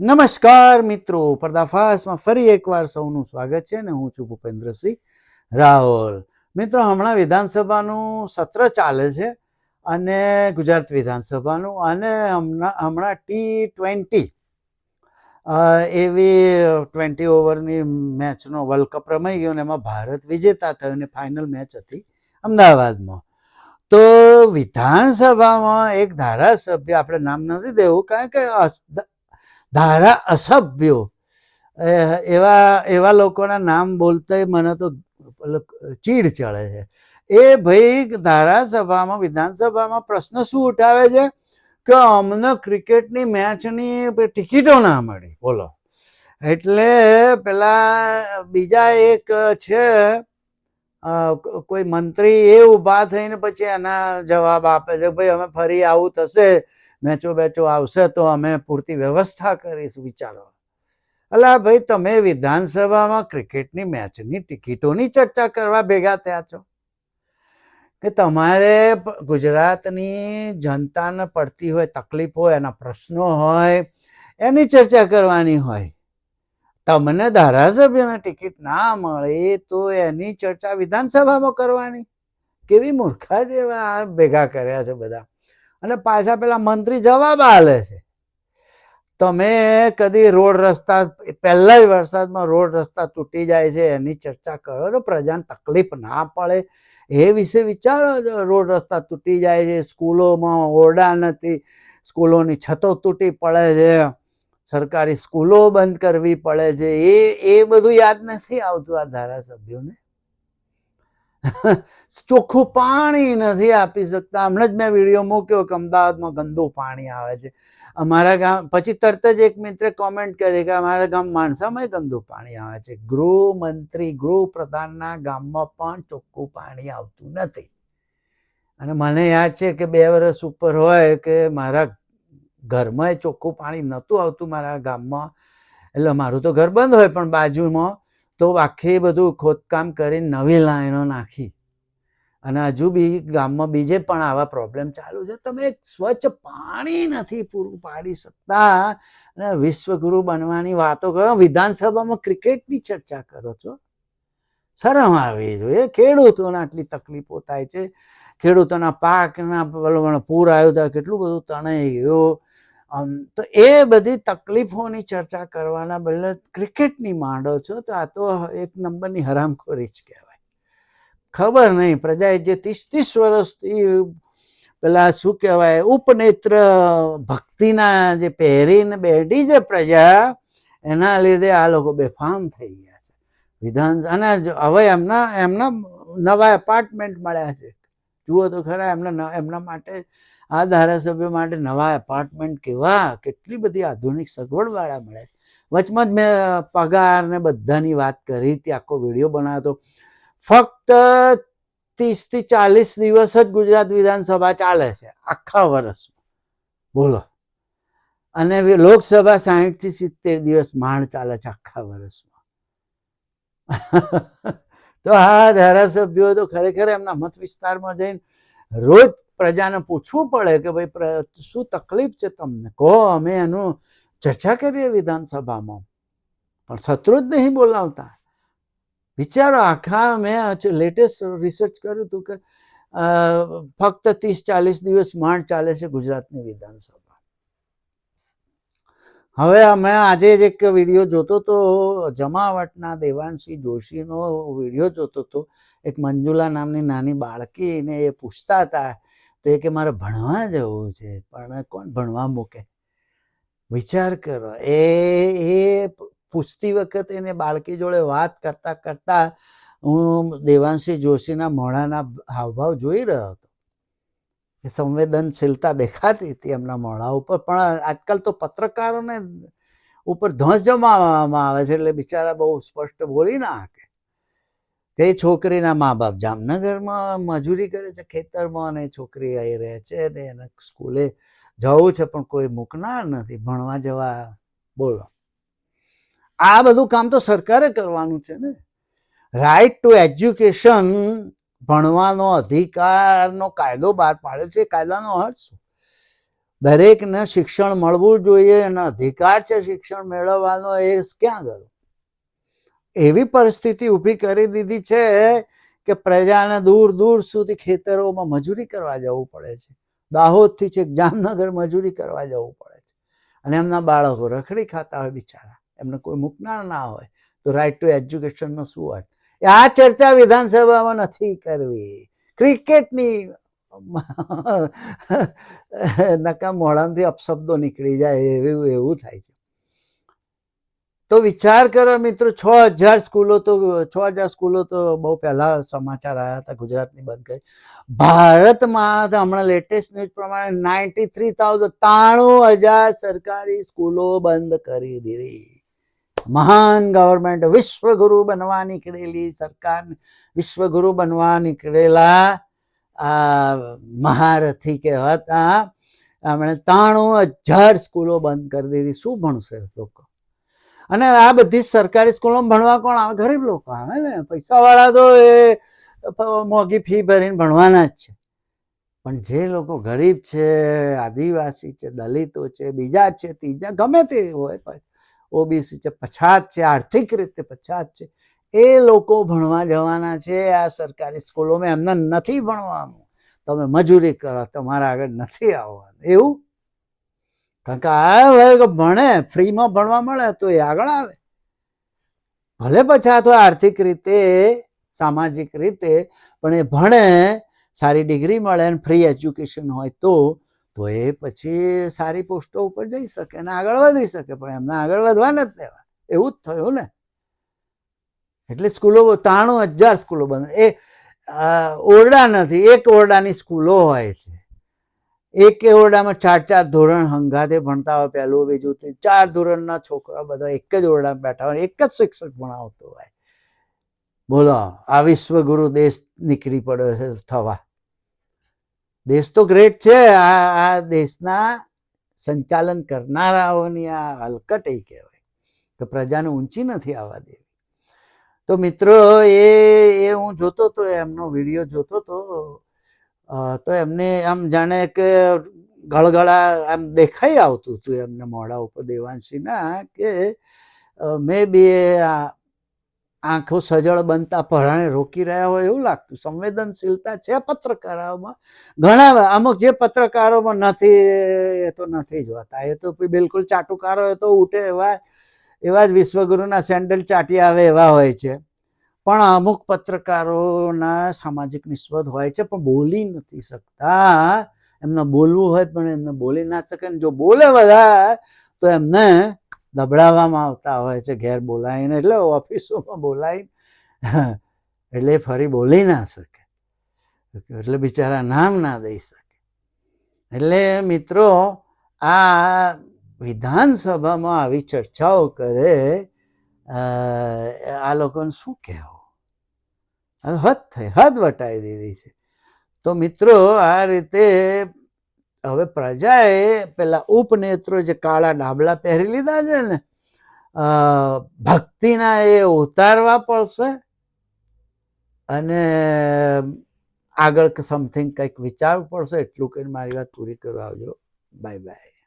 નમસ્કાર મિત્રો, પર્દાફાશમાં ફરી એકવાર સૌનું સ્વાગત છે ને હું છું ભૂપેન્દ્રસિંહ રાવલ. મિત્રો, હમણાં વિધાનસભાનું સત્ર ચાલે છે અને ગુજરાત વિધાનસભાનું, અને હમણાં T20 એવી 20 ઓવરની મેચનો વર્લ્ડ કપ રમાઈ ગયો અને એમાં ભારત વિજેતા થયો અને ફાઇનલ મેચ હતી અમદાવાદમાં. તો વિધાનસભામાં એક ધારાસભ્ય, આપણે નામ નથી દેવું કારણ કે ધારા અસભ્યો એવા લોકોના નામ બોલતા મને તો ચીડ ચડે છે. એ ભાઈ ધારાસભામાં વિધાનસભામાં પ્રશ્ન શું ઉઠાવે છે કે અમને ક્રિકેટની મેચની ટિકિટો ના મળી. બોલો, એટલે પેલા બીજા એક છે કોઈ મંત્રી, એ ઊભા થઈને પછી એના જવાબ આપે છે, ભાઈ અમે ફરી આવું થશે, મેચો આવશે તો અમે પૂરતી વ્યવસ્થા કરીશું. વિચારો, અલા ભાઈ, તમે વિધાનસભામાં ક્રિકેટની મેચની ટિકિટોની ચર્ચા કરવા ભેગા થયા છો કે તમારે ગુજરાતની જનતાને પડતી હોય તકલીફો, એના પ્રશ્નો હોય, એની ચર્ચા કરવાની હોય. તમને ધારાસભ્યને ટિકિટ ના મળે તો એની ચર્ચા વિધાનસભામાં કરવાની? કેવી મૂર્ખા જેવા ભેગા કર્યા છે બધા. અને પાછા પેલા મંત્રી જવાબ આલે છે, તમે કદી રોડ રસ્તા, પહેલા વરસાદમાં રોડ રસ્તા તૂટી જાય છે એની ચર્ચા કરો તો પ્રજાને તકલીફ ના પડે એ વિશે વિચારો. રોડ રસ્તા તૂટી જાય છે, સ્કૂલોમાં ઓરડા નથી, સ્કૂલોની છતો તૂટી પડે છે, સરકારી સ્કૂલો બંધ કરવી પડે છે, એ બધું યાદ નથી આવતું આ ધારાસભ્યોને. ચોખ્ખું પાણી નથી આપી શકતા. હમણાં જ મેં વિડીયો મૂક્યો કે અમદાવાદમાં ગંદુ પાણી આવે છે અમારા ગામ. પછી તરત જ એક મિત્રે કોમેન્ટ કરી કે અમારા ગામ માણસામાં ગંદુ પાણી આવે છે. ગૃહમંત્રી, ગૃહપ્રધાનના ગામમાં પણ ચોખ્ખું પાણી આવતું નથી. અને મને યાદ છે કે 2 વર્ષ ઉપર હોય કે મારા ઘરમાં ચોખ્ખું પાણી નહોતું આવતું મારા ગામમાં. એટલે મારું તો ઘર બંધ હોય, પણ બાજુમાં તો આખી બધું ખોદકામ કરીને નવી લાઈનો નાખી, અને હજુ બી ગામમાં બીજે પણ આવા પ્રોબ્લેમ ચાલુ છે. તમે સ્વચ્છ પાણી નથી પૂરું પાડી શકતા અને વિશ્વગુરુ બનવાની વાતો કરો, વિધાનસભામાં ક્રિકેટની ચર્ચા કરો છો. શરમ આવી જોઈએ. ખેડૂતોને આટલી તકલીફો થાય છે, ખેડૂતોના પાકના પૂર આવ્યું ત્યારે કેટલું બધું તણાઈ ગયું. તો એ બધી તકલીફોની ચર્ચા કરવાના બદલે ક્રિકેટની માંડો છો, તો આ તો એક નંબરની હરામખોરી જ કહેવાય. ખબર નહીં, પ્રજાએ જે 30 વર્ષથી પેલા શું કહેવાય ઉપનેત્ર ભક્તિના જે પહેરીને બેઠી છે પ્રજા, એના લીધે આ લોકો બેફામ થઈ ગયા છે વિધાન. અને હવે એમના નવા એપાર્ટમેન્ટ મળ્યા છે. જુઓ તો ખરા, એમના માટે, આ ધારાસભ્યો માટે નવા એપાર્ટમેન્ટ કેવા, કેટલી બધી આધુનિક સગવડવાળા મળે છે. વચમાં જ મેં પગાર ને બધાની વાત કરી હતી, આખો વિડીયો બનાવ્યો હતો. ફક્ત 30 થી 40 દિવસ જ ગુજરાત વિધાનસભા ચાલે છે આખા વર્ષમાં. બોલો, અને લોકસભા 60 થી 70 દિવસ માંડ ચાલે છે આખા વર્ષમાં. તો આ ધારાસભ્યો તો ખરેખર એમના મત વિસ્તારમાં જઈને રોજ પ્રજાને પૂછવું પડે કે ભાઈ શું તકલીફ છે તમને, કહો, અમે એનું ચર્ચા કરીએ વિધાનસભામાં. પણ શત્રુ જ નહીં બોલાવતા. વિચારો, આખા મેં લેટેસ્ટ રિસર્ચ કર્યું હતું કે ફક્ત 30-40 દિવસ માંડ ચાલે છે ગુજરાતની વિધાનસભા. હવે અમે આજે જ એક વિડીયો જોતો હતો, જમાવટના દેવાંશી જોશીનો વિડીયો જોતો હતો. એક મંજુલા નામની નાની બાળકીને એ પૂછતા હતા, તો એ કે મારે ભણવા જવું છે, પણ કોણ ભણવા મૂકે? વિચાર કરો. એ પૂછતી વખતે એને બાળકી જોડે વાત કરતા કરતા હું દેવાંશી જોશીના મોઢાના હાવભાવ જોઈ રહ્યો હતો. સંવેદનશીલતા દેખાતી હતી એમના મોઢા ઉપર. પણ આજકાલ તો પત્રકારોને ઉપર ધોંસ જમાવવામાં આવે છે, એટલે બિચારા બહુ સ્પષ્ટ બોલી ના શકે. એ છોકરીના મા બાપ જામનગરમાં મજૂરી કરે છે ખેતરમાં, અને છોકરી આવી રહે છે ને એને સ્કૂલે જવું છે, પણ કોઈ મૂકનાર નથી ભણવા જવા. બોલો, આ બધું કામ તો સરકારે કરવાનું છે ને. રાઇટ ટુ એજ્યુકેશન, ભણવાનો અધિકારનો કાયદો બહાર પાડ્યો છે. કાયદાનો અર્થ શું? દરેકને શિક્ષણ મળવું જોઈએ અને અધિકાર છે શિક્ષણ મેળવવાનો, એ ક્યાં ગયો? એવી પરિસ્થિતિ ઊભી કરી દીધી છે કે પ્રજાને દૂર દૂર સુધી ખેતરોમાં મજૂરી કરવા જવું પડે છે. દાહોદથી છેક જામનગર મજૂરી કરવા જવું પડે છે, અને એમના બાળકો રખડી ખાતા હોય બિચારા, એમને કોઈ મૂકનાર ના હોય, તો રાઇટ ટુ એજ્યુકેશનનો શું અર્થ? આ ચર્ચા વિધાનસભામાં નથી કરવી. ક્રિકેટની નકા મોઢામાંથી અપશબ્દો નીકળી જાય એવું થાય છે. તો વિચાર કરો મિત્રો, 6000 સ્કૂલો તો બહુ પહેલા સમાચાર આવ્યા હતા ગુજરાતની બંધ કરી. ભારતમાં હમણાં લેટેસ્ટ ન્યૂઝ પ્રમાણે 93,000 સરકારી સ્કૂલો બંધ કરી દીધી. મહાન ગવર્મેન્ટ, વિશ્વગુરુ બનવા નીકળેલી સરકાર, વિશ્વગુરુ બનવા નીકળેલા મહારથી કહેવાતા એમણે 93,000 સ્કૂલો બંધ કરી દીધી. શું ભણશે લોકો? અને આ બધી સરકારી સ્કૂલોમાં ભણવા કોણ આવે? ગરીબ લોકો આવે ને. પૈસાવાળા તો એ મોંઘી ફી ભરીને ભણવાના જ છે, પણ જે લોકો ગરીબ છે, આદિવાસી છે, દલિતો છે, બીજા છે, ત્રીજા ગમે તે હોય, ઓબીસી છે, પછાત છે, આર્થિક રીતે પછાત છે, એ લોકો ભણવા જવાના છે આ સરકારી સ્કૂલોમાં. એમને નથી ભણવાનું, તમે મજૂરી કરો, તમારા આગળ નથી આવવાનું. એવું? કારણ કે આ વર્ગ ભણે, ફ્રીમાં ભણવા મળે તો એ આગળ આવે. ભલે પછાત હોય આર્થિક રીતે, સામાજિક રીતે, પણ એ ભણે, સારી ડિગ્રી મળે અને ફ્રી એજ્યુકેશન હોય તો એ પછી સારી પોસ્ટો ઉપર જઈ શકે અને આગળ વધી શકે. પણ એમને આગળ વધવા નથી દેવા. એવું જ થયું ને. એટલે સ્કૂલો 93,000 સ્કૂલો બંધ. એ ઓરડા નથી, એક ઓરડાની સ્કૂલો હોય છે. એક ઓરડામાં 4 ધોરણ હંગાથે ભણતા હોય, પહેલું બીજું 4 ધોરણના છોકરા બધા એક જ ઓરડામાં બેઠા હોય, એક જ શિક્ષક ભણાવતો હોય. બોલો, આ વિશ્વગુરુ દેશ નીકળી પડ્યો છે થવા. દેશ તો ગ્રેટ છે, આ દેશના સંચાલન કરનારાઓની આ હલકટ એ કહેવાય કે પ્રજાને ઊંચી નથી આવવા દેવી. તો મિત્રો, એ હું જોતો હતો, એમનો વિડીયો જોતો હતો, તો એમને આમ જાણે કે ગળગળા આમ દેખાઈ આવતું હતું એમને મોઢા ઉપર દેવાંશીના, કે મે બી આંખો સજળ બનતા પરાણે રોકી રહ્યા હોય એવું લાગતું. સંવેદનશીલતા છે પત્રકારોમાં ઘણા, અમુક જે પત્રકારોમાં નથી એ તો નથી જ હોતા, એ તો બિલકુલ ચાટુકારો, એ તો ઉઠે એવા જ વિશ્વગુરુના સેન્ડલ ચાટી આવે એવા હોય છે. પણ અમુક પત્રકારોના સામાજિક નિસ્બત હોય છે, પણ બોલી નથી શકતા. એમને બોલવું હોય પણ એમને બોલી ના શકે. જો બોલે બધા તો એમને દબડાવવામાં આવતા હોય છે, ઘેર બોલાવીને, એટલે ઓફિસોમાં બોલાવીને, એટલે ફરી બોલી ના શકે, એટલે બિચારા નામ ના દઈ શકે. એટલે મિત્રો, આ વિધાનસભામાં આવી ચર્ચાઓ કરે, આ લોકોને શું કહેવું? હદ વટાવી દીધી છે. તો મિત્રો, આ રીતે હવે પ્રજાએ પેલા ઉપનેત્રો જે કાળા ડાબલા પહેરી લીધા છે ને, ભક્તિના, એ ઉતારવા પડશે અને આગળ સમથિંગ કંઈક વિચારવું પડશે. એટલું કહીને મારી વાત પૂરી કરવા આવજો. Bye bye.